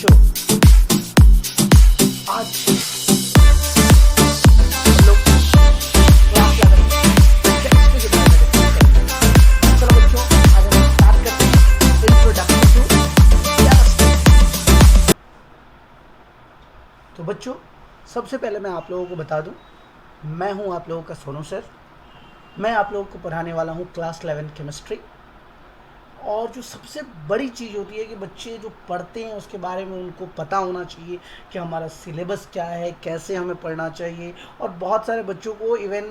बच्चों, आज हम लोग क्लास 11 केमिस्ट्री के बारे में डिस्कस करेंगे। चलो बच्चों, आज हम स्टार्ट करते हैं इंट्रोडक्शन टू केमिस्ट्री। तो बच्चों, सबसे पहले मैं आप लोगों को बता दूं, मैं हूं आप लोगों का सोनू सर। मैं आप लोगों को पढ़ाने वाला हूं क्लास 11 केमिस्ट्री। और जो सबसे बड़ी चीज़ होती है कि बच्चे जो पढ़ते हैं उसके बारे में उनको पता होना चाहिए कि हमारा सिलेबस क्या है, कैसे हमें पढ़ना चाहिए, और बहुत सारे बच्चों को इवन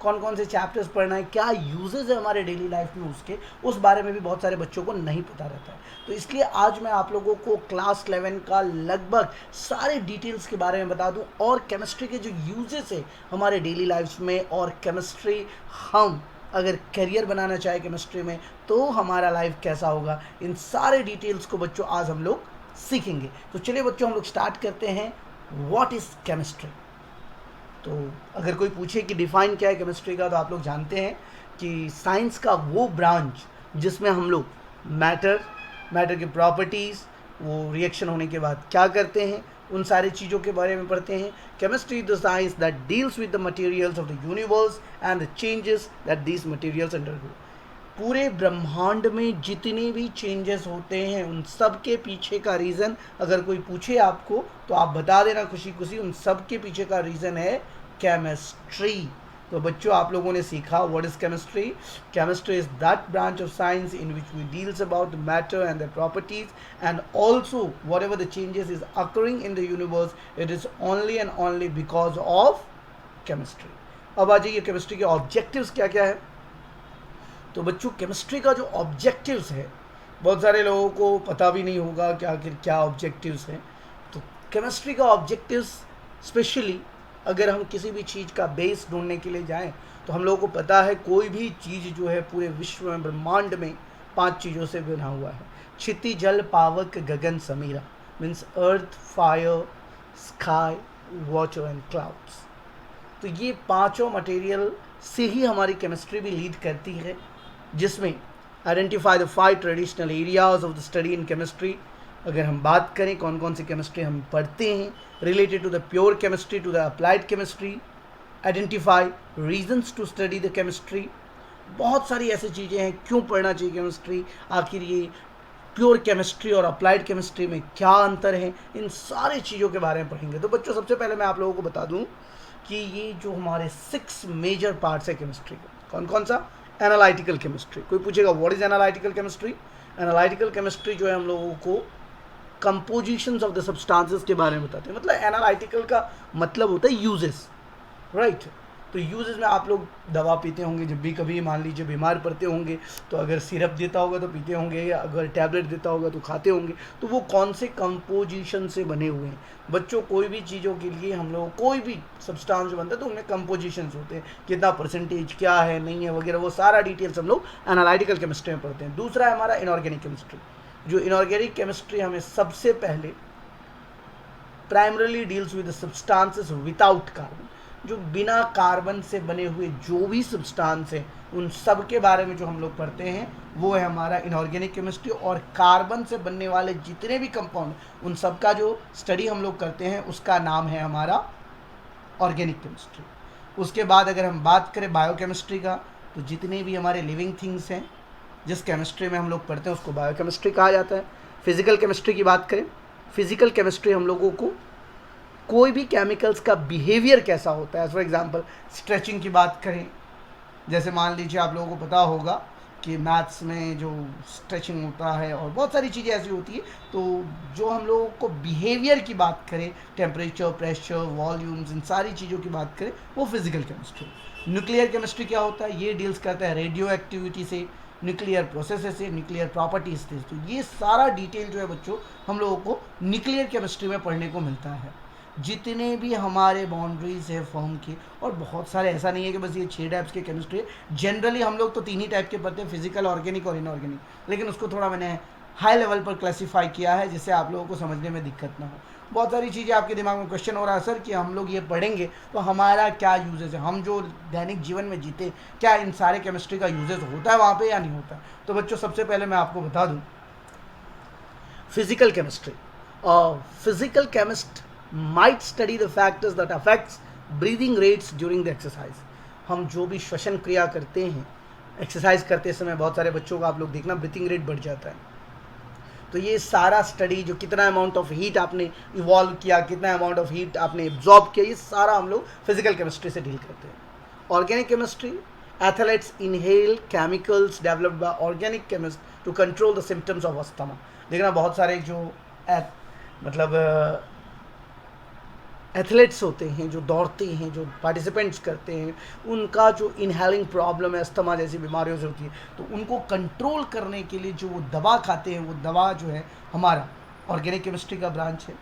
कौन कौन से चैप्टर्स पढ़ना है, क्या यूजेस है हमारे डेली लाइफ में उसके, उस बारे में भी बहुत सारे बच्चों को नहीं पता रहता है। तो इसलिए आज मैं आप लोगों को क्लास 11 का लगभग सारे डिटेल्स के बारे में बता दूं, और केमिस्ट्री के जो यूजेस है हमारे डेली लाइफ में, और केमिस्ट्री हम अगर करियर बनाना चाहे केमिस्ट्री में तो हमारा लाइफ कैसा होगा, इन सारे डिटेल्स को बच्चों आज हम लोग सीखेंगे। तो चलिए बच्चों, हम लोग स्टार्ट करते हैं। What is chemistry? तो अगर कोई पूछे कि डिफाइन क्या है केमिस्ट्री का, तो आप लोग जानते हैं कि साइंस का वो ब्रांच जिसमें हम लोग मैटर की प्रॉपर्टीज़, वो रिएक्शन होने के बाद क्या करते हैं, उन सारी चीज़ों के बारे में पढ़ते हैं। Chemistry the science that deals with the materials of the universe and the changes that these materials undergo. पूरे ब्रह्मांड में जितने भी चेंजेस होते हैं उन सब के पीछे का रीज़न अगर कोई पूछे आपको तो आप बता देना खुशी खुशी, उन सब के पीछे का रीज़न है केमिस्ट्री। तो बच्चों, आप लोगों ने सीखा what is chemistry. Chemistry is that branch of science in which we deals about matter and the properties and also whatever the changes is occurring in the universe, it is only and only because of chemistry. अब आ जाइए, chemistry के objectives क्या क्या है। तो बच्चों, chemistry का जो ऑब्जेक्टिव्स है बहुत सारे लोगों को पता भी नहीं होगा कि आखिर क्या ऑब्जेक्टिव्स हैं। तो केमिस्ट्री का ऑब्जेक्टिव्स स्पेशली अगर हम किसी भी चीज़ का बेस ढूंढने के लिए जाएं तो हम लोगों को पता है कोई भी चीज़ जो है पूरे विश्व में, ब्रह्मांड में 5 चीज़ों से बना हुआ है। क्षिति, जल, पावक, गगन, समीरा। Means earth, fire, sky, water and clouds. तो ये 5 मटेरियल से ही हमारी केमिस्ट्री भी लीड करती है, जिसमें identify the 5 traditional areas of the study in chemistry. अगर हम बात करें कौन कौन सी केमिस्ट्री हम पढ़ते हैं, related to the pure chemistry to the applied chemistry, identify reasons to study the chemistry. बहुत सारी ऐसी चीज़ें हैं, क्यों पढ़ना चाहिए केमिस्ट्री, आखिर ये प्योर केमिस्ट्री और अप्लाइड केमिस्ट्री में क्या अंतर है, इन सारी चीज़ों के बारे में पढ़ेंगे। तो बच्चों, सबसे पहले मैं आप लोगों को बता दूं कि ये जो हमारे 6 मेजर पार्ट्स है केमिस्ट्री के, कौन कौन सा। Analytical chemistry. कोई पूछेगा what is analytical chemistry? Analytical chemistry जो है हम लोगों को कंपोजिशंस ऑफ द सब्सटेंसेस के बारे में बताते हैं। मतलब एनालिटिकल का मतलब होता है यूजेस, राइट। तो यूजेस में आप लोग दवा पीते होंगे, जब भी कभी मान लीजिए बीमार पड़ते होंगे तो अगर सिरप देता होगा तो पीते होंगे, या अगर टैबलेट देता होगा तो खाते होंगे। तो वो कौन से कंपोजिशन से बने हुए हैं बच्चों। कोई भी चीज़ों के लिए हम लोग कोई भी सब्सटेंस जो बनता है तो उनमें कंपोजिशंस होते हैं, कितना परसेंटेज क्या है नहीं है वगैरह, वो सारा डिटेल्स हम लोग एनालिटिकल केमिस्ट्री में पढ़ते हैं। दूसरा है हमारा इनऑर्गेनिक केमिस्ट्री। जो इनऑर्गेनिक केमिस्ट्री हमें सबसे पहले primarily deals with substances without carbon. जो बिना कार्बन से बने हुए जो भी सब्सटेंस हैं उन सब के बारे में जो हम लोग पढ़ते हैं वो है हमारा इनऑर्गेनिक केमिस्ट्री। और कार्बन से बनने वाले जितने भी कंपाउंड उन सब का जो स्टडी हम लोग करते हैं उसका नाम है हमारा ऑर्गेनिक केमिस्ट्री। उसके बाद अगर हम बात करें बायोकेमिस्ट्री का, तो जितने भी हमारे लिविंग थिंग्स हैं जिस केमिस्ट्री में हम लोग पढ़ते हैं उसको बायोकेमिस्ट्री कहा जाता है। फिजिकल केमिस्ट्री की बात करें, फिजिकल केमिस्ट्री हम लोगों को कोई भी केमिकल्स का बिहेवियर कैसा होता है, फॉर एग्जांपल स्ट्रेचिंग की बात करें, जैसे मान लीजिए आप लोगों को पता होगा कि मैथ्स में जो स्ट्रेचिंग होता है और बहुत सारी चीज़ें ऐसी होती है। तो जो हम लोगों को बिहेवियर की बात करें, टेम्परेचर, प्रेशर, वॉल्यूम्स, इन सारी चीज़ों की बात करें, वो फिजिकल केमिस्ट्री। न्यूक्लियर केमिस्ट्री क्या होता है, ये डील्स करता है रेडियो एक्टिविटी से, न्यूक्लियर प्रोसेसेस से, न्यूक्लियर प्रॉपर्टीज से। तो ये सारा डिटेल जो है बच्चों हम लोगों को न्यूक्लियर केमिस्ट्री में पढ़ने को मिलता है। जितने भी हमारे बाउंड्रीज है फॉर्म की, और बहुत सारे, ऐसा नहीं है कि बस ये 6 टाइप्स के केमिस्ट्री है। जनरली हम लोग तो 3 ही टाइप के पढ़ते हैं, फिजिकल, ऑर्गेनिक और इनऑर्गेनिक, लेकिन उसको थोड़ा मैंने हाई लेवल पर क्लासीफाई किया है जिससे आप लोगों को समझने में दिक्कत ना हो। बहुत सारी चीज़ें आपके दिमाग में क्वेश्चन हो रहा है सर कि हम लोग ये पढ़ेंगे तो हमारा क्या यूजेस है, हम जो दैनिक जीवन में जीते क्या इन सारे केमिस्ट्री का यूजेस होता है वहाँ पे या नहीं होता है। तो बच्चों, सबसे पहले मैं आपको बता दूँ physical chemistry. A physical chemist might study the factors that affects breathing rates during the exercise. हम जो भी श्वसन क्रिया करते हैं एक्सरसाइज करते समय, बहुत सारे बच्चों का आप लोग देखना ब्रीथिंग रेट बढ़ जाता है। तो ये सारा स्टडी, जो कितना अमाउंट ऑफ हीट आपने इवॉल्व किया, कितना अमाउंट ऑफ हीट आपने एब्जॉर्ब किया, ये सारा हम लोग फिजिकल केमिस्ट्री से डील करते हैं। Organic chemistry, athletes inhale chemicals developed by organic chemist to control the symptoms of asthma. देखना बहुत सारे जो मतलब एथलीट्स होते हैं, जो दौड़ते हैं, जो पार्टिसिपेंट्स करते हैं, उनका जो इनहेलिंग प्रॉब्लम है, अस्थमा जैसी बीमारियों से होती है, तो उनको कंट्रोल करने के लिए जो वो दवा खाते हैं, वो दवा जो है हमारा ऑर्गेनिक केमिस्ट्री का ब्रांच है।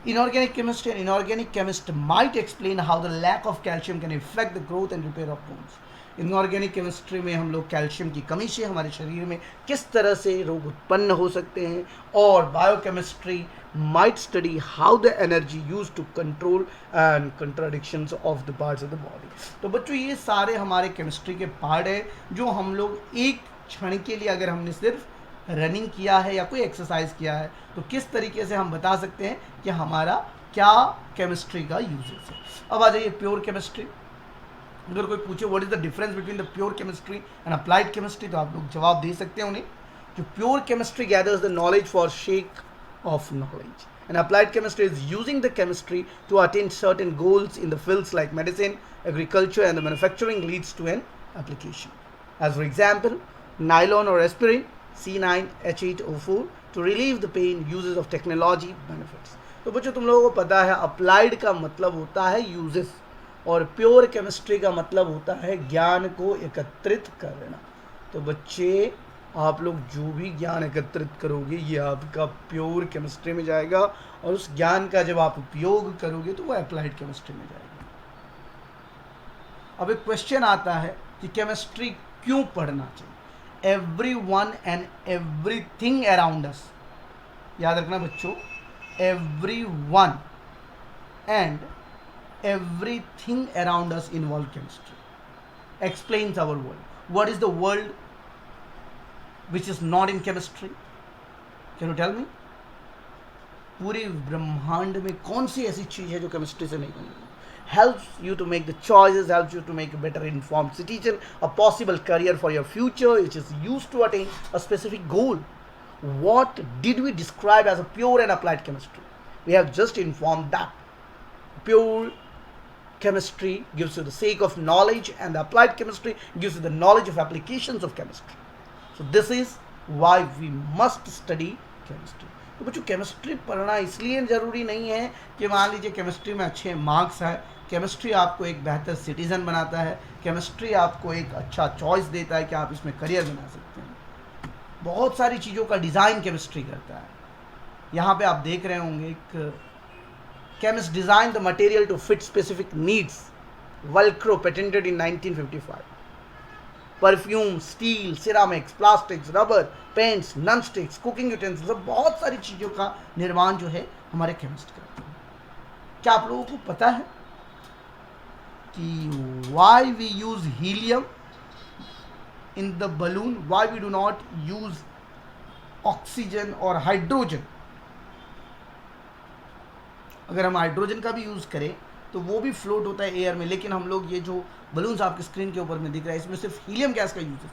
Inorganic chemistry and inorganic chemist might explain how the lack of calcium can effect the growth and repair of bones. Inorganic chemistry में हम लोग कैल्शियम की कमी से हमारे शरीर में किस तरह से रोग उत्पन्न हो सकते हैं, और biochemistry might study how the energy used to control and contradictions of the parts of the body। तो बच्चों ये सारे हमारे केमिस्ट्री के पार्ट है, जो हम लोग एक क्षण के लिए अगर हमने सिर्फ रनिंग किया है या कोई एक्सरसाइज किया है, तो किस तरीके से हम बता सकते हैं कि हमारा क्या केमिस्ट्री का यूजेस है। अब आ जाइए प्योर केमिस्ट्री। अगर कोई पूछे what is the difference between the pure chemistry and applied chemistry, तो आप लोग जवाब दे सकते हैं उन्हें। जो pure chemistry gathers the knowledge for shake of knowledge, and applied chemistry is using the chemistry to attain certain goals in the fields like medicine, agriculture, and the manufacturing leads to an application. As for example, nylon or aspirin C9H8O4 to relieve the pain, uses of technology, benefits। तो बच्चों तुम लोगों को पता है applied का मतलब होता है यूजेस, और प्योर केमिस्ट्री का मतलब होता है ज्ञान को एकत्रित करना। तो बच्चे आप लोग जो भी ज्ञान एकत्रित करोगे ये आपका प्योर केमिस्ट्री में जाएगा, और उस ज्ञान का जब आप उपयोग करोगे तो वो अप्लाइड केमिस्ट्री में जाएगा। अब एक क्वेश्चन आता है कि केमिस्ट्री क्यों पढ़ना चाहिए। Everyone and everything around us, याद रखना बच्चों, everyone and everything around us involve chemistry, explains our world. What is the world which is not in chemistry? Can you tell me? पूरे ब्रह्मांड में कौन सी ऐसी चीज है जो केमिस्ट्री से नहीं बनी? Helps you to make the choices, helps you to make a better informed citizen, a possible career for your future, which is used to attain a specific goal. What did we describe as a pure and applied chemistry? We have just informed that pure chemistry gives you the sake of knowledge, and the applied chemistry gives you the knowledge of applications of chemistry. So this is why we must study chemistry। तो बच्चों chemistry पढ़ना इसलिए ज़रूरी नहीं है कि मान लीजिए केमिस्ट्री में अच्छे मार्क्स है, केमिस्ट्री आपको एक बेहतर सिटीज़न बनाता है, केमिस्ट्री आपको एक अच्छा चॉइस देता है कि आप इसमें करियर बना सकते हैं। बहुत सारी चीज़ों का डिज़ाइन केमिस्ट्री करता है। यहाँ पे आप देख रहे होंगे एक chemist design the material to fit specific needs, Velcro patented in 1955। Perfume, steel, ceramics, plastics, rubber, paints, non sticks, cooking utensils, बहुत सारी चीज़ों का निर्माण जो है हमारे केमिस्ट करते हैं। क्या आप लोगों को पता है कि why we use helium in the balloon, why we do not use oxygen और हाइड्रोजन? अगर हम हाइड्रोजन का भी यूज करें तो वो भी फ्लोट होता है एयर में, लेकिन हम लोग ये जो बलून्स आपकी स्क्रीन के ऊपर में दिख रहा है इसमें सिर्फ हीलियम गैस का यूज है।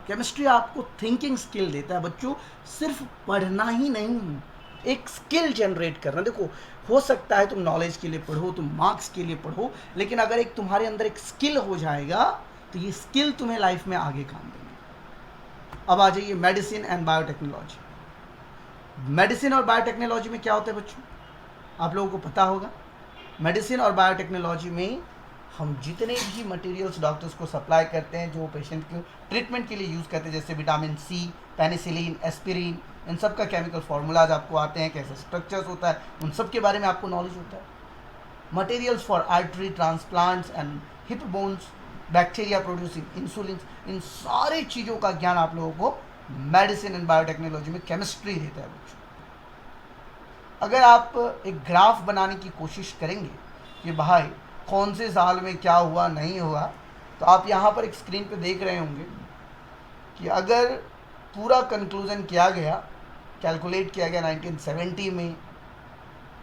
केमिस्ट्री आपको थिंकिंग स्किल देता है बच्चों, सिर्फ पढ़ना ही नहीं, एक स्किल जनरेट करना। देखो हो सकता है तुम नॉलेज के लिए पढ़ो, तुम मार्क्स के लिए पढ़ो, लेकिन अगर एक तुम्हारे अंदर एक स्किल हो जाएगा तो ये स्किल तुम्हें लाइफ में आगे काम देंगे। अब आ जाइए मेडिसिन एंड बायोटेक्नोलॉजी। मेडिसिन और बायोटेक्नोलॉजी में क्या होता है बच्चों, आप लोगों को पता होगा। मेडिसिन और बायोटेक्नोलॉजी में हम जितने भी मटेरियल्स डॉक्टर्स को सप्लाई करते हैं जो पेशेंट को ट्रीटमेंट के लिए यूज़ करते हैं, जैसे विटामिन सी, पेनिसिलिन, एस्पिरिन, इन सब का केमिकल फार्मूलाज आपको आते हैं, कैसे स्ट्रक्चर्स होता है, उन सब के बारे में आपको नॉलेज होता है। Materials for artery transplants and hip bones, bacteria producing insulin, इन सारी चीज़ों का ज्ञान आप लोगों को मेडिसिन एंड बायोटेक्नोलॉजी में केमिस्ट्री देता है बच्चों। अगर आप एक ग्राफ बनाने की कोशिश करेंगे कि भाई कौन से साल में क्या हुआ नहीं हुआ, तो आप यहाँ पर एक स्क्रीन पे देख रहे होंगे कि अगर पूरा कंक्लूजन किया गया, कैलकुलेट किया गया 1970 में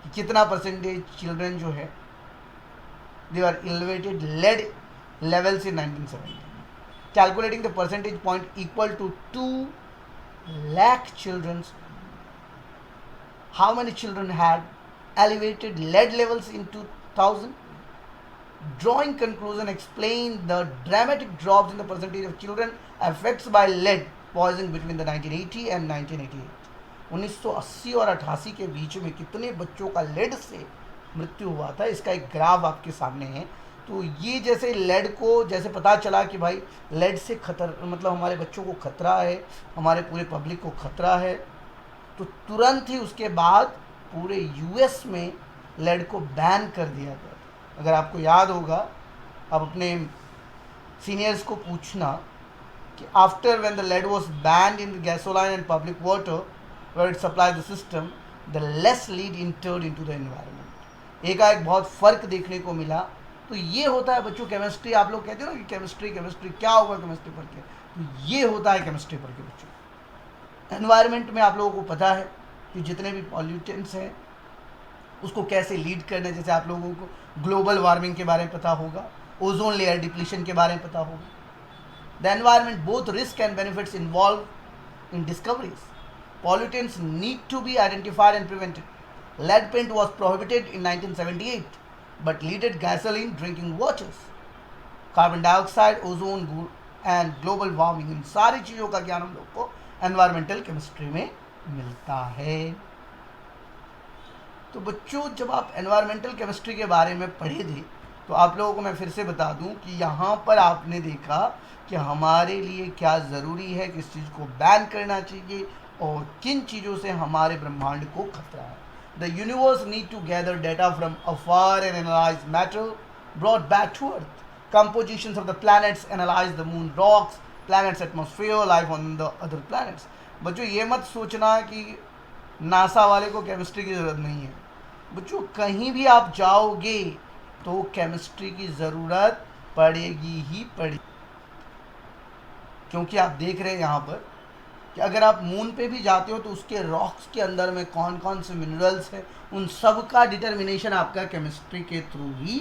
कि कितना परसेंटेज चिल्ड्रन जो है they are elevated lead levels in 1970, calculating the percentage point equal to 2 lakh children. How many children had elevated lead levels in 2000? Drawing conclusion explain the dramatic drops in the percentage of children affected by lead poisoning between the 1980 and 1988. 1980 और 88 के बीच में कितने बच्चों का lead से मृत्यु हुआ था, इसका एक ग्राफ आपके सामने है। तो ये जैसे लेड को जैसे पता चला कि भाई लेड से मतलब हमारे बच्चों को खतरा है, हमारे पूरे पब्लिक को खतरा है, तो तुरंत ही उसके बाद पूरे यूएस में लेड को बैन कर दिया गया। अगर आपको याद होगा, आप अपने सीनियर्स को पूछना कि after when the lead was banned in the gasoline and public water where it supply the system, the less lead entered into the environment. एक बहुत फ़र्क देखने को मिला। तो ये होता है बच्चों केमिस्ट्री। आप लोग कहते हो ना कि केमिस्ट्री क्या होगा केमिस्ट्री पढ़ के, तो ये होता है केमिस्ट्री पढ़ के बच्चों। एनवायरनमेंट में आप लोगों को पता है कि जितने भी पॉल्यूटेंट्स हैं उसको कैसे लीड करना है। जैसे आप लोगों को ग्लोबल वार्मिंग के बारे में पता होगा, ओजोन लेयर डिप्लीशन के बारे में पता होगा। The environment both risk and benefits involve in discoveries. Pollutants need to be identified and prevented. Lead paint was prohibited in 1978, but leaded gasoline drinking waters. Carbon dioxide, ozone and global warming, इन सारी चीज़ों का ज्ञान हम लोग को environmental chemistry में मिलता है। तो बच्चों जब आप एनवायरमेंटल केमिस्ट्री के बारे में पढ़े थे तो आप लोगों को मैं फिर से बता दूं कि यहाँ पर आपने देखा कि हमारे लिए क्या ज़रूरी है, किस चीज़ को बैन करना चाहिए और किन चीज़ों से हमारे ब्रह्मांड को खतरा है। The universe need to gather data from afar and analyse matter brought back to earth. Compositions of the planets, analyse the moon rocks, planets atmosphere, life on the other planets. बच्चों ये मत सोचना कि नासा वाले को chemistry की ज़रूरत नहीं है। बच्चों कहीं भी आप जाओगे तो केमिस्ट्री की ज़रूरत पड़ेगी ही पड़ेगी, क्योंकि आप देख रहे हैं यहाँ पर कि अगर आप मून पे भी जाते हो तो उसके रॉक्स के अंदर में कौन कौन से मिनरल्स हैं, उन सब का डिटर्मिनेशन आपका केमिस्ट्री के थ्रू ही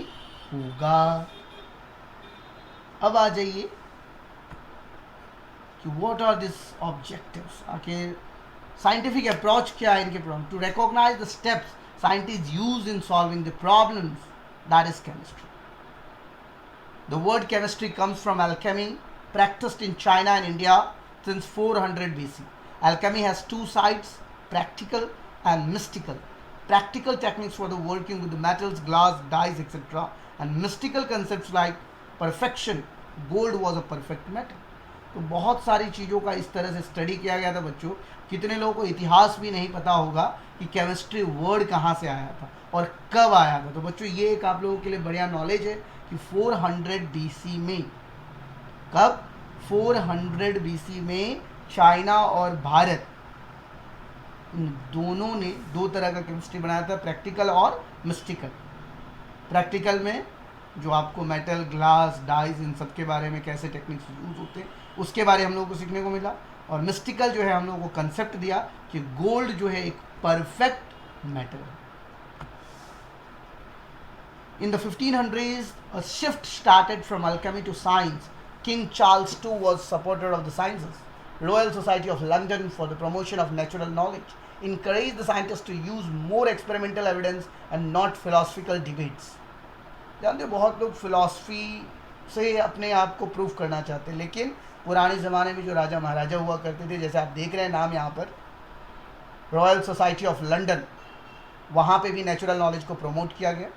होगा। अब आ जाइए कि व्हाट आर दिस ऑब्जेक्टिव्स, आखिर साइंटिफिक अप्रोच क्या है इनके problem. To recognise the steps scientist use in solving the problems, that is chemistry. The word chemistry comes from alchemy practiced in China and India since 400 BC. Alchemy has two sides, practical and mystical. Practical techniques for the working with the metals, glass, dyes, etc. And mystical concepts like perfection. Gold was a perfect metal. तो बहुत सारी चीज़ों का इस तरह से study किया गया था बच्चों। कितने लोगों को इतिहास भी नहीं पता होगा कि केमिस्ट्री वर्ड कहाँ से आया था और कब आया था। तो बच्चों ये एक आप लोगों के लिए बढ़िया नॉलेज है कि 400 BC में, कब 400 BC में चाइना और भारत इन दोनों ने दो तरह का केमिस्ट्री बनाया था, प्रैक्टिकल और मिस्टिकल। प्रैक्टिकल में जो आपको मेटल, ग्लास, डाइज इन सब के बारे में कैसे टेक्निक्स यूज होते हैं उसके बारे हम लोगों को सीखने को मिला। और मिस्टिकल जो है हम लोगों को कंसेप्ट दिया कि गोल्ड जो है एक परफेक्ट मेटल है। In the 1500s, a shift started from alchemy to science. King Charles II was supporter of the sciences. Royal Society of London, for the promotion of natural knowledge, encouraged the scientists to use more experimental evidence and not philosophical debates. जानते हो बहुत लोग philosophy से अपने आप को prove करना चाहते हैं, लेकिन पुराने ज़माने में जो राजा महाराजा हुआ करते थे, जैसे आप देख रहे हैं नाम यहाँ पर रॉयल सोसाइटी ऑफ लंदन, वहाँ पे भी नेचुरल नॉलेज को प्रमोट किया गया।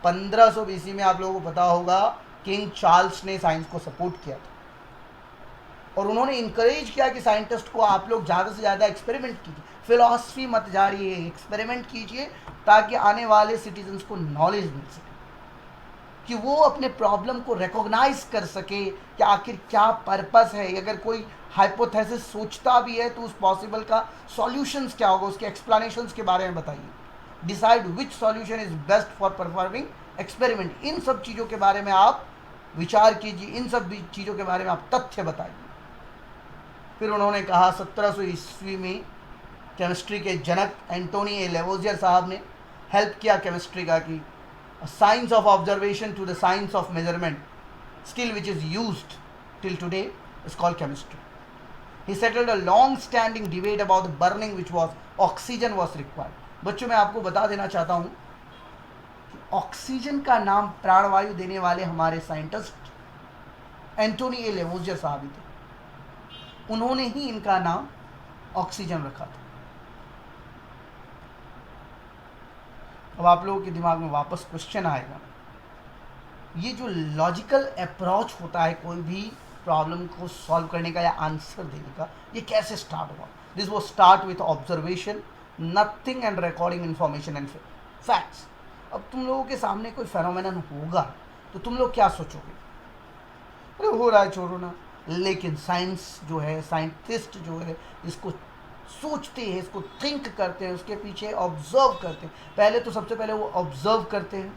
1500 BC में आप लोगों को पता होगा किंग चार्ल्स ने साइंस को सपोर्ट किया था और उन्होंने इनकरेज किया कि साइंटिस्ट को आप लोग ज़्यादा से ज़्यादा एक्सपेरिमेंट कीजिए, फिलॉसफी मत जारिए, एक्सपेरिमेंट कीजिए ताकि आने वाले सिटीजन्स को नॉलेज मिल सके, कि वो अपने प्रॉब्लम को रिकॉग्नाइज कर सके कि आखिर क्या पर्पस है। अगर कोई हाइपोथेसिस सोचता भी है तो उस पॉसिबल का सॉल्यूशंस क्या होगा, उसके एक्सप्लेनेशंस के बारे में बताइए। Decide which solution is best for performing experiment. इन सब चीज़ों के बारे में आप विचार कीजिए, इन सब चीज़ों के बारे में आप तथ्य बताइए। फिर उन्होंने कहा 1700 ईस्वी में केमिस्ट्री के जनक एंटोनी ए लेवोजियर साहब ने हेल्प किया केमिस्ट्री का कि science of observation to the science of measurement still which is used till today is called chemistry. He settled a long standing debate about the burning which was oxygen was required. बच्चों मैं आपको बता देना चाहता हूँ कि oxygen का नाम प्राणवायु देने वाले हमारे साइंटिस्ट एंटोनी ए लेवोजियर साहब ही थे। उन्होंने ही इनका नाम ऑक्सीजन रखा था। अब आप लोगों के दिमाग में वापस क्वेश्चन आएगा, ये जो लॉजिकल अप्रोच होता है कोई भी प्रॉब्लम को सॉल्व करने का या आंसर देने का, ये कैसे स्टार्ट हुआ? दिस वो start with observation, nothing and recording information and facts. अब तुम लोगों के सामने कोई फेनोमेनन होगा तो तुम लोग क्या सोचोगे? अरे हो रहा है, छोड़ो ना। लेकिन साइंस जो है, साइंटिस्ट जो है, इसको सोचते हैं, इसको थिंक करते हैं, उसके पीछे ऑब्जर्व करते हैं। पहले तो सबसे पहले वो ऑब्जर्व करते हैं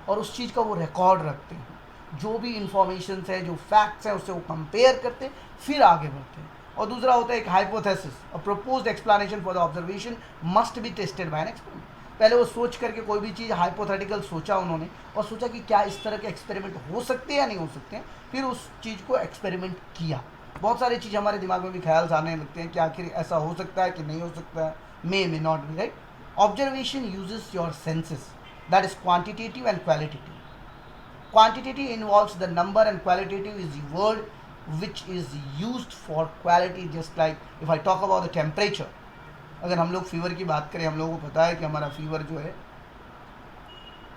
और उस चीज़ का वो रिकॉर्ड रखते हैं। जो भी इंफॉर्मेशन है, जो फैक्ट्स हैं, उससे वो कंपेयर करते हैं, फिर आगे बढ़ते हैं। और दूसरा होता है एक hypothesis, a proposed explanation for the observation must be tested by an experiment. पहले वो सोच करके कोई भी चीज़ हाइपोथेटिकल सोचा उन्होंने और सोचा कि क्या इस तरह के एक्सपेरिमेंट हो सकते हैं या नहीं हो सकते हैं, फिर उस चीज़ को एक्सपेरिमेंट किया। बहुत सारी चीज़ हमारे दिमाग में भी ख्याल आने लगते हैं कि आखिर ऐसा हो सकता है कि नहीं हो सकता है, may not be, right. Observation uses your senses, that is quantitative and qualitative. Quantitative involves the number and qualitative is the word which is used for quality, just like if I talk about the temperature. अगर हम लोग fever की बात करें, हम लोगों को पता है कि हमारा फीवर जो है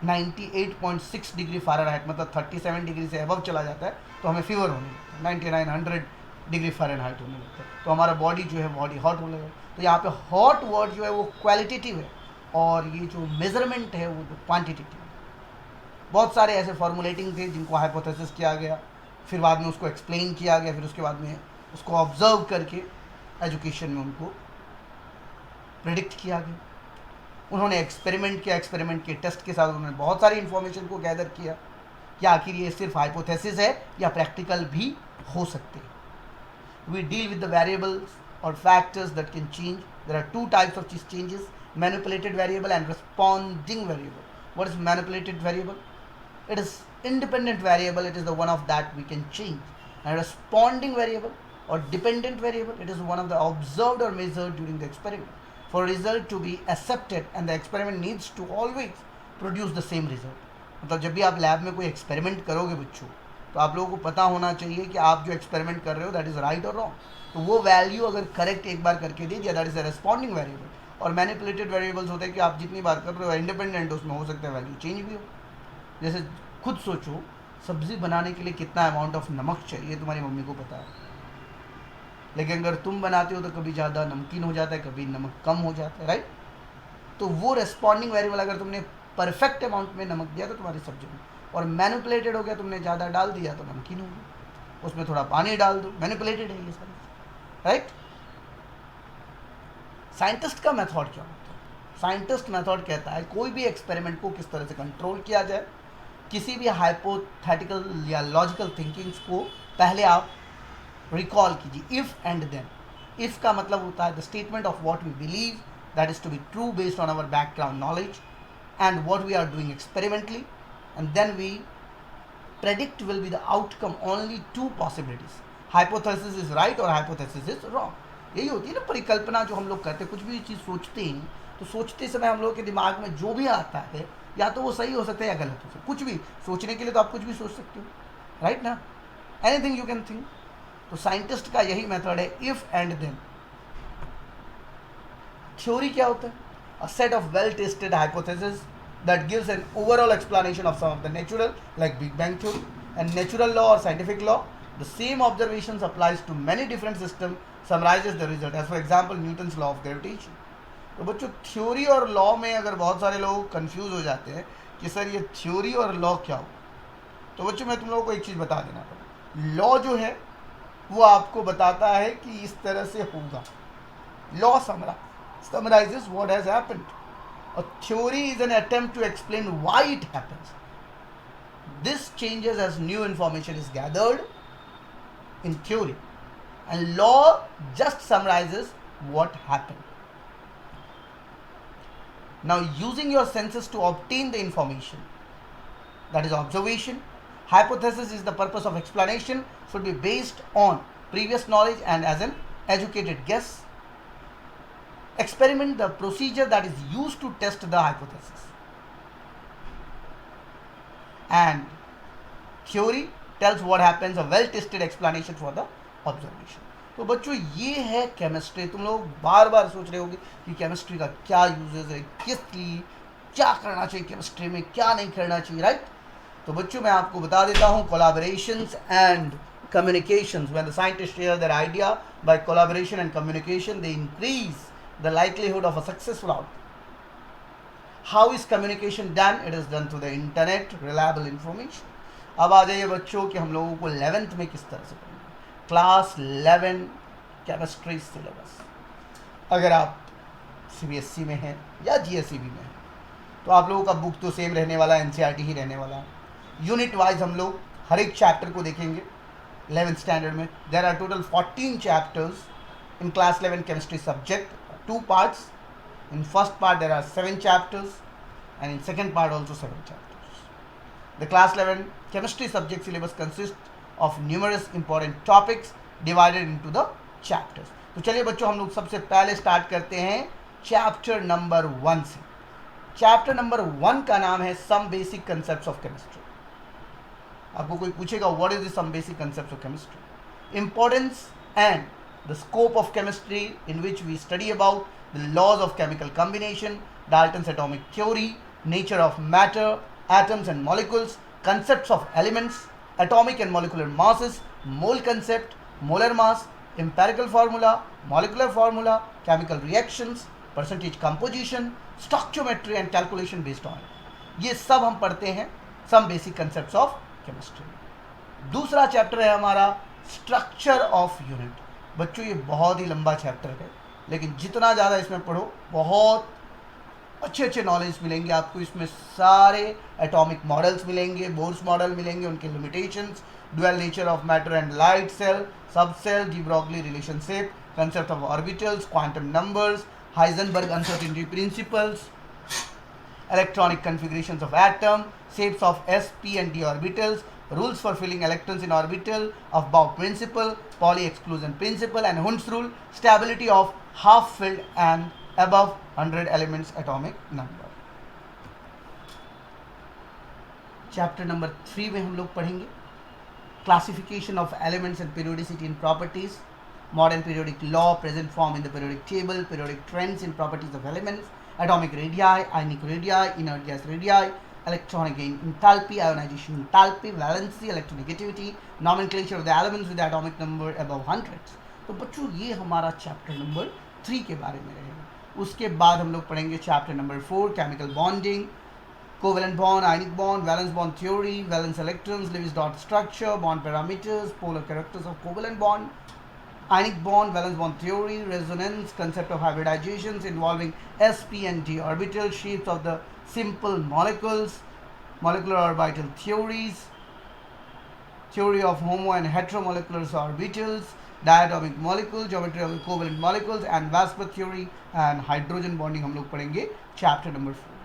98.6 डिग्री फ़ारेनहाइट, मतलब 37 डिग्री से अबव चला जाता है तो हमें फीवर होने लगता है। 99-100 डिग्री फ़ारेनहाइट होने लगता है तो हमारा बॉडी जो है, बॉडी हॉट होने लगता है। तो यहाँ पे हॉट वर्ड जो है वो क्वालिटेटिव है और ये जो मेजरमेंट है वो क्वांटिटेटिव है। बहुत सारे ऐसे फॉर्मुलेटिंग थे जिनको हाइपोथेसिस किया गया, फिर बाद में उसको एक्सप्लेन किया गया, फिर उसके बाद में उसको ऑब्जर्व करके एजुकेशन में उनको प्रेडिक्ट किया गया। उन्होंने एक्सपेरिमेंट किया, एक्सपेरिमेंट के टेस्ट के साथ उन्होंने बहुत सारी इन्फॉर्मेशन को गैदर किया कि आखिर ये सिर्फ हाइपोथेसिस है या प्रैक्टिकल भी हो सकते हैं। We deal with the variables और factors that can change. There are two types of changes, manipulated variable and responding variable. What is manipulated variable? It is independent variable, it is the one of that we can change. And responding variable or dependent variable, it is one of the observed or measured during the experiment. For result to be accepted and the experiment needs to always produce the same result. मतलब जब भी आप lab में कोई experiment करोगे बच्चों, तो आप लोगों को पता होना चाहिए कि आप जो एक्सपेरिमेंट कर रहे हो दैट इज़ राइट और रॉन्ग। तो वो वैल्यू अगर करेक्ट एक बार करके दे दिया, that is a responding variable. और मैनिपुलेटेड वेरिएबल्स होते हैं कि आप जितनी बार कर रहे हो इंडिपेंडेंट, उसमें हो सकता है वैल्यू चेंज भी हो। जैसे खुद सोचो, सब्ज़ी बनाने के लिए कितना अमाउंट ऑफ नमक चाहिए तुम्हारी मम्मी को पता है, लेकिन अगर तुम बनाते हो तो कभी ज़्यादा नमकीन हो जाता है, कभी नमक कम हो जाता है, राइट। तो वो रेस्पॉन्डिंग वेरिएबल, अगर तुमने परफेक्ट अमाउंट में नमक दिया तो तुम्हारी सब्जी में, और मैनिपुलेटेड हो गया, तुमने ज़्यादा डाल दिया तो नमकीन हो गया, उसमें थोड़ा पानी डाल दो, मैनिपुलेटेड है ये सारी, राइट। साइंटिस्ट का मेथड क्या होता है? साइंटिस्ट मेथड कहता है कोई भी एक्सपेरिमेंट को किस तरह से कंट्रोल किया जाए। किसी भी हाइपोथेटिकल या लॉजिकल थिंकिंग्स को पहले आप रिकॉल कीजिए, इफ़ एंड देन। इफ़ का मतलब होता है the statement of what we believe that is to be true based on our background knowledge and what we are doing experimentally, and then we predict will be the outcome only two possibilities, hypothesis is right or hypothesis is wrong। यही होती है ना परिकल्पना जो हम लोग करते हैं। कुछ भी चीज़ सोचते हैं तो सोचते समय हम लोग के दिमाग में जो भी आता है या तो वो सही हो सकता है या गलत हो सकता है। कुछ भी सोचने के लिए तो आप कुछ भी सोच सकते हो, राइट ना, एनीथिंग यू कैन थिंक। तो साइंटिस्ट का यही मेथड है, इफ़ एंड देन। थ्योरी क्या होता है? A set of well-tested hypotheses that gives an overall explanation of some of the natural, like Big Bang theory, and natural law or scientific law. The same observations applies to many different systems, summarizes the result. As for example, Newton's law of gravitation. तो बच्चों theory और law में अगर बहुत सारे लोग confuse हो जाते हैं कि सर ये थ्योरी और लॉ क्या हो, तो बच्चों मैं तुम लोगों को एक चीज़ बता देना पड़ेगा। लॉ जो है वो आपको बताता है कि इस तरह से होगा। Law summarizes what has happened. A theory is an attempt to explain why it happens. This changes as new information is gathered in theory. and law just summarizes what happened. Now, using your senses to obtain the information, that is observation. Hypothesis is the purpose of explanation, should be based on previous knowledge and as an educated guess. Experiment, the procedure that is used to test the hypothesis. And theory tells what happens, a well tested explanation for the observation. तो बच्चों ये है chemistry. तुम लोग बार बार सोच रहे होगे कि केमिस्ट्री का क्या यूजेस है, किस लिए क्या करना चाहिए केमिस्ट्री में, क्या नहीं करना चाहिए, राइट. तो बच्चों मैं आपको बता देता हूँ, collaborations and communications. When the scientists share their idea by collaboration and communication, they increase the likelihood of a successful outcome. How is communication done? It is done through the internet, reliable information. अब आ जाइए बच्चों कि हम लोगों को 11th में किस तरह से पढ़ना है. Class 11 chemistry syllabus. अगर आप CBSE में हैं या GSEB में हैं तो आप लोगों का बुक तो सेम रहने वाला है, NCERT ही रहने वाला है. यूनिट वाइज हम लोग हर एक चैप्टर को देखेंगे. 11th स्टैंडर्ड में there are total 14 chapters in class 11 chemistry subject, 2 parts. In first part there are 7 chapters and in second part also 7 chapters. The class 11 chemistry subject syllabus consists of numerous important topics divided into the chapters. तो चलिए बच्चों हम लोग सबसे पहले start करते हैं chapter number 1 से. चैप्टर नंबर 1 का नाम है some basic concepts of chemistry. आपको कोई पूछेगा what is the some basic concepts of chemistry, importance and the scope of chemistry in which we study about the laws of chemical combination, Dalton's atomic theory, nature of matter, atoms and molecules, concepts of elements, atomic and molecular masses, mole concept, molar mass, empirical formula, molecular formula, chemical reactions, percentage composition, stoichiometry and calculation based on. ये सब हम पढ़ते हैं some basic concepts of chemistry. दूसरा chapter है हमारा structure of unit. बच्चों ये बहुत ही लंबा चैप्टर है, लेकिन जितना ज़्यादा इसमें पढ़ो बहुत अच्छे अच्छे नॉलेज मिलेंगे आपको. इसमें सारे एटॉमिक मॉडल्स मिलेंगे, बोर्स मॉडल मिलेंगे, उनके limitations, dual nature of matter and light, shell, subshell, de Broglie relationship, concept of orbitals, quantum numbers, Heisenberg uncertainty principles, electronic configurations of atom, shapes of s, p and d orbitals, rules for filling electrons in orbital, of Bohr principle, Pauli exclusion principle and Hund's rule, stability of half filled and above 100 elements atomic number. Chapter number 3 में हम लोग पढ़ेंगे classification of elements and periodicity in properties, modern periodic law, present form in the periodic table, periodic trends in properties of elements, atomic radii, ionic radii, inert gas radii, electronic enthalpy, ionization enthalpy, valency, electronegativity, nomenclature of the elements with the atomic number above hundreds. तो बच्चों ये हमारा chapter number 3 के बारे में रहेगा. उसके बाद हम लोग पढ़ेंगे chapter number 4 chemical bonding, covalent bond, ionic bond, valence bond theory, valence electrons, Lewis dot structure, bond parameters, polar characters of covalent bond, ionic bond, valence bond theory, resonance, concept of hybridizations involving s, p and d orbital, shapes of the simple molecules, molecular orbital theories, theory of homo and heteromolecular orbitals, diatomic molecules, geometry of the covalent molecules and Weisbach theory and hydrogen bonding हम लोग पढ़ेंगे chapter number 4.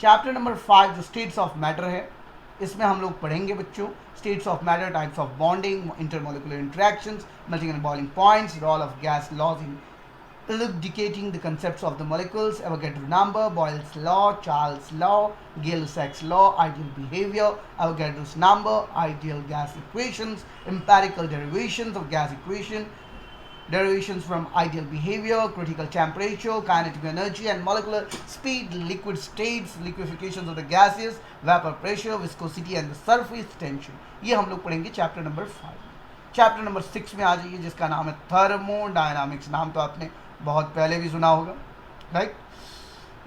Chapter number 5 जो states of matter है, इसमें हम लोग पढ़ेंगे बच्चों states of matter, types of bonding, intermolecular interactions, melting and boiling points, role of gas laws in elucidating the concepts of the molecules, Avogadro number, Boyle's law, Charles' law, Gay-Lussac's law, ideal behavior, Avogadro's number, ideal gas equations, empirical derivations of gas equation, derivations from ideal behavior, critical temperature, kinetic energy and molecular speed, liquid states, liquefations of the gases, vapor pressure, viscosity and the surface tension. ये हम लोग पढ़ेंगे chapter number 5. Chapter number 6 में आ जाइए जिसका नाम है thermodynamics. नाम तो आपने बहुत पहले भी सुना होगा, राइट.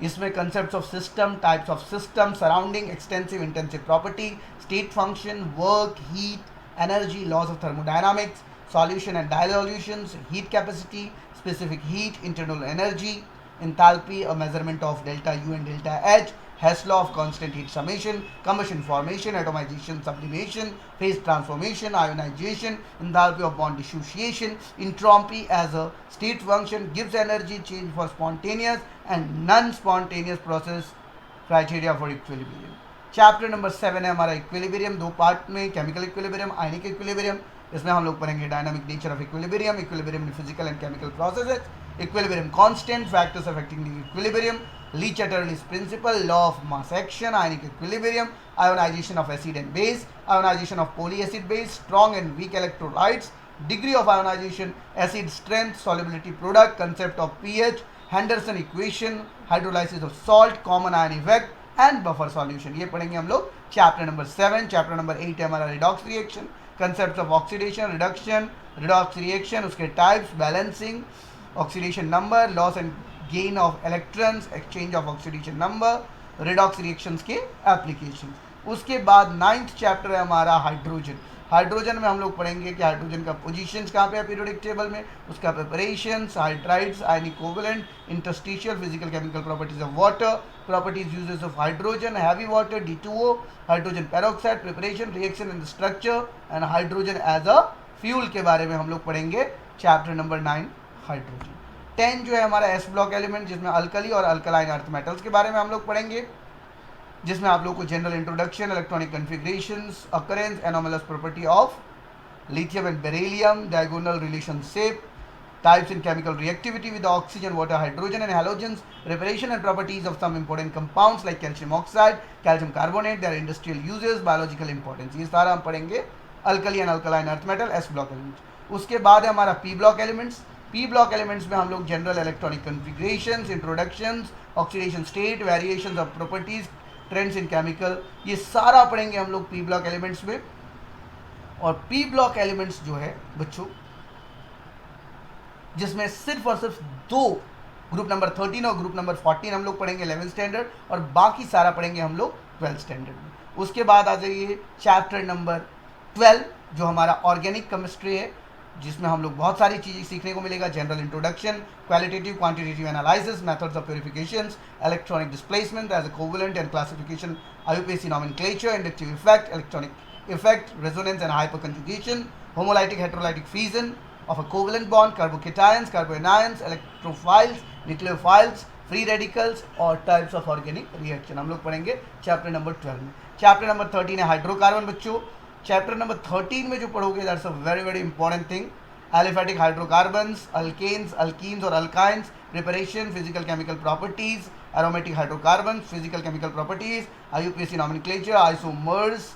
इसमें concepts of system, types of system, surrounding, extensive intensive property, state function, work, heat, energy, laws of thermodynamics, solution and dissolutions, heat capacity, specific heat, internal energy, enthalpy, a measurement of delta U and delta H, Hess law of constant heat summation, combustion formation, atomization, sublimation, phase transformation, ionization, enthalpy of bond dissociation, entropy as a state function, Gibbs energy change for spontaneous and non-spontaneous process, criteria for equilibrium. Chapter number 7 है हमारा equilibrium, दो part में, chemical equilibrium, ionic equilibrium. इसमें हम लोग पढ़ेंगे dynamic nature of equilibrium, equilibrium in physical and chemical processes, equilibrium constant, factors affecting the equilibrium, Le Chatelier's principle, law of mass action, ionic equilibrium, ionisation of acid and base, ionisation of polyacid base, strong and weak electrolytes, degree of ionisation, acid strength, solubility product, concept of pH, Henderson equation, hydrolysis of salt, common ion effect and buffer solution. ये पढ़ेंगे हम लोग chapter number 7. Chapter number 8 है हमारा redox reaction, concept of oxidation, reduction, redox reaction, उसके types, balancing, oxidation number, loss and gain of electrons, exchange of oxidation number, redox reactions के application. उसके बाद 9th चैप्टर है हमारा हाइड्रोजन. हाइड्रोजन में हम लोग पढ़ेंगे कि हाइड्रोजन का पोजीशंस कहाँ पे है पीरियोडिक टेबल में, उसका preparations, hydrides, ionic covalent, interstitial, physical chemical properties of water, properties uses of hydrogen, heavy water, D2O, hydrogen peroxide, preparation, reaction in the structure and hydrogen as a fuel के बारे में हम लोग पढ़ेंगे chapter number 9 hydrogen. 10 जो है हमारा S block element, जिसमें अल्कली और अल्कलाइन अर्थ मेटल्स के बारे में हम लोग पढ़ेंगे, जिसमें आप लोग को general introduction, electronic configurations, occurrence, anomalous property of lithium and beryllium, diagonal relationship, types in chemical reactivity with oxygen, water, hydrogen and halogens, preparation and properties of some important compounds like calcium oxide, calcium carbonate, their industrial uses, biological importance. ये सारा हम पढ़ेंगे alkali and alkaline earth metal, s block elements. उसके बाद है हमारा p block elements. P block elements में हम लोग general electronic configurations, introductions, oxidation state, variations of properties, trends in chemical, ये सारा पढ़ेंगे हम लोग पी ब्लॉक एलिमेंट्स में. और पी ब्लॉक एलिमेंट्स जो है बच्चों, जिसमें सिर्फ और सिर्फ दो, ग्रुप नंबर 13 और ग्रुप नंबर 14 हम लोग पढ़ेंगे 11th स्टैंडर्ड, और बाकी सारा पढ़ेंगे हम लोग 12th स्टैंडर्ड में. उसके बाद आ जाइए चैप्टर नंबर 12 जो हमारा ऑर्गेनिक केमिस्ट्री है, जिसमें हम लोग बहुत सारी चीज़ें सीखने को मिलेगा. General introduction, qualitative quantitative analysis, methods of purifications, electronic displacement as a covalent and classification, IUPAC nomenclature, inductive effect, electronic effect, resonance and hyper conjugation, homolytic heterolytic fusion of a covalent bond, carbocations, carboanions, electrophiles, nucleophiles, free radicals और types of organic reaction हम लोग पढ़ेंगे chapter number 12 में. Chapter number 13 है hydrocarbon बच्चों. Chapter number 13 में जो पढ़ोगे that's a very very important thing, aliphatic hydrocarbons, alkanes, alkenes और alkynes, preparation, physical chemical properties, aromatic hydrocarbon, physical chemical properties, IUPAC nomenclature, isomers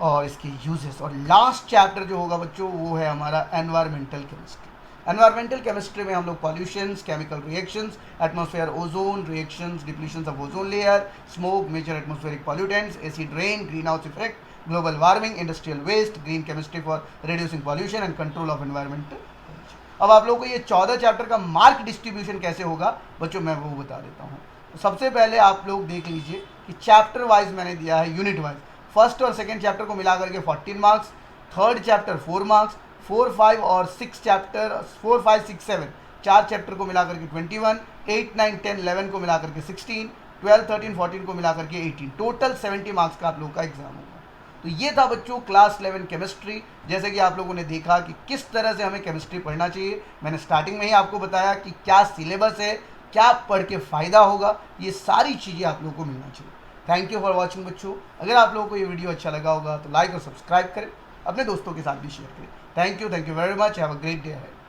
और इसके यूजेस. और लास्ट चैप्टर जो होगा बच्चों वो है हमारा एनवायरमेंटल केमिस्ट्री. एनवायरमेंटल केमिस्ट्री में हम लोग pollutions, chemical reactions, atmosphere ozone, reactions, depletions of ozone layer, smoke, major atmospheric pollutants, acid rain, green house effect, global warming, industrial waste, green chemistry for reducing pollution and control of environmental. अब आप लोगों को ये 14 chapter का mark distribution कैसे होगा बच्चों मैं वो बता देता हूँ. सबसे पहले आप लोग देख लीजिए कि चैप्टर वाइज मैंने दिया है, यूनिट वाइज. फर्स्ट और सेकेंड चैप्टर को मिला करके 14 मार्क्स, थर्ड चैप्टर 4 मार्क्स, 4, 5 और 6 चैप्टर, 4, 5, 6, 7 चार चैप्टर को मिला करके 21, 8, 9, 10, 11 को मिला करके 16, 12, 13, 14 को मिला करके 18. टोटल 70 मार्क्स का आप लोगों का एग्जाम होगा. तो ये था बच्चों क्लास 11 केमिस्ट्री. जैसे कि आप लोगों ने देखा कि किस तरह से हमें केमिस्ट्री पढ़ना चाहिए. मैंने स्टार्टिंग में ही आपको बताया कि क्या सिलेबस है, क्या पढ़ के फ़ायदा होगा, ये सारी चीज़ें आप लोगों को मिलना चाहिए. थैंक यू फॉर वॉचिंग बच्चों. अगर आप लोगों को ये वीडियो अच्छा लगा होगा तो लाइक और सब्सक्राइब करें, अपने दोस्तों के साथ भी शेयर करें. Thank you very much. Have a great day ahead.